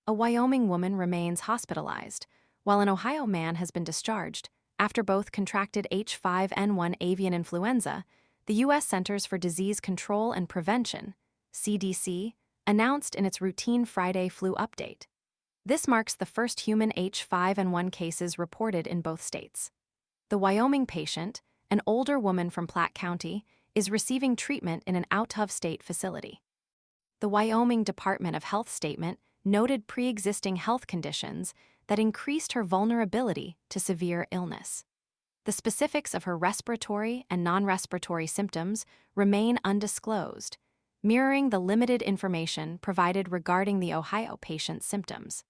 a Wyoming woman remains hospitalized, while an Ohio man has been discharged after both contracted H5N1 avian influenza. The U.S. Centers for Disease Control and Prevention, CDC, announced in its routine Friday flu update. This marks the first human H5N1 cases reported in both states. The Wyoming patient, an older woman from Platte County, is receiving treatment in an out-of-state facility. The Wyoming Department of Health statement noted pre-existing health conditions that increased her vulnerability to severe illness. The specifics of her respiratory and non-respiratory symptoms remain undisclosed, mirroring the limited information provided regarding the Ohio patient's symptoms.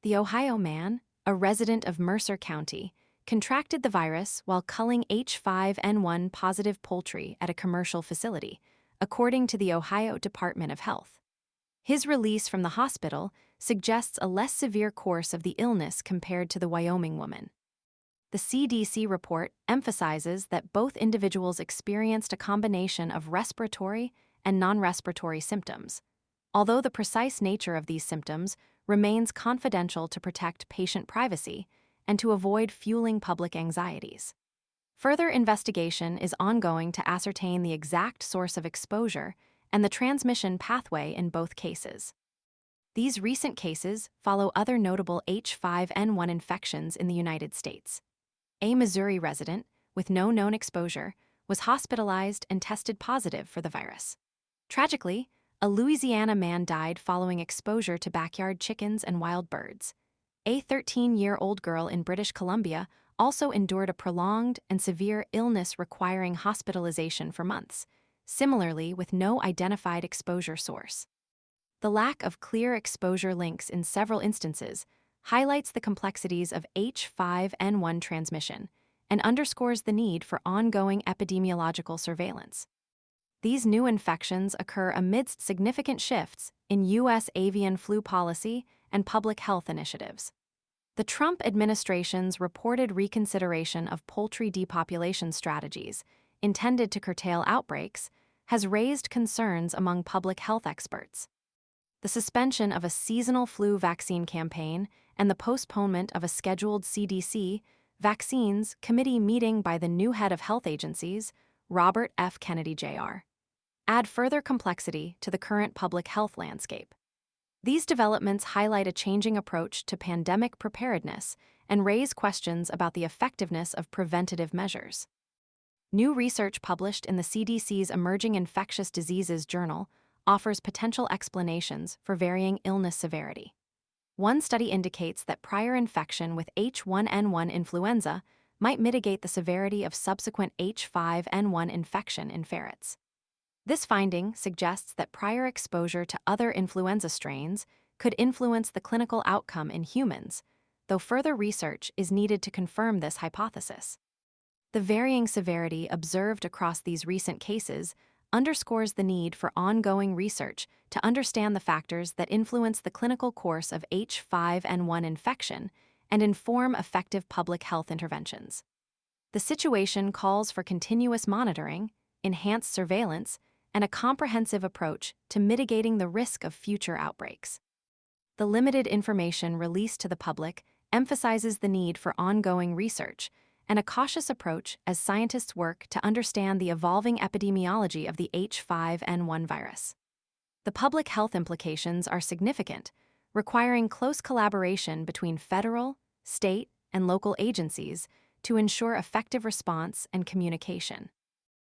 The Ohio man, a resident of Mercer County, contracted the virus while culling H5N1 positive poultry at a commercial facility, according to the Ohio Department of Health. His release from the hospital suggests a less severe course of the illness compared to the Wyoming woman. The CDC report emphasizes that both individuals experienced a combination of respiratory and non-respiratory symptoms, although the precise nature of these symptoms remains confidential to protect patient privacy and to avoid fueling public anxieties. Further investigation is ongoing to ascertain the exact source of exposure and the transmission pathway in both cases. These recent cases follow other notable H5N1 infections in the United States. A Missouri resident, with no known exposure, was hospitalized and tested positive for the virus. Tragically, a Louisiana man died following exposure to backyard chickens and wild birds. A 13-year-old girl in British Columbia also endured a prolonged and severe illness requiring hospitalization for months, similarly with no identified exposure source. The lack of clear exposure links in several instances highlights the complexities of H5N1 transmission and underscores the need for ongoing epidemiological surveillance. These new infections occur amidst significant shifts in U.S. avian flu policy and public health initiatives. The Trump administration's reported reconsideration of poultry depopulation strategies intended to curtail outbreaks has raised concerns among public health experts. The suspension of a seasonal flu vaccine campaign and the postponement of a scheduled CDC vaccines committee meeting by the new head of health agencies, Robert F. Kennedy Jr., add further complexity to the current public health landscape. These developments highlight a changing approach to pandemic preparedness and raise questions about the effectiveness of preventative measures. New research published in the CDC's Emerging Infectious Diseases Journal offers potential explanations for varying illness severity. One study indicates that prior infection with H1N1 influenza might mitigate the severity of subsequent H5N1 infection in ferrets. This finding suggests that prior exposure to other influenza strains could influence the clinical outcome in humans, though further research is needed to confirm this hypothesis. The varying severity observed across these recent cases underscores the need for ongoing research to understand the factors that influence the clinical course of H5N1 infection and inform effective public health interventions. The situation calls for continuous monitoring, enhanced surveillance, and a comprehensive approach to mitigating the risk of future outbreaks. The limited information released to the public emphasizes the need for ongoing research and a cautious approach as scientists work to understand the evolving epidemiology of the H5N1 virus. The public health implications are significant, requiring close collaboration between federal, state, and local agencies to ensure effective response and communication.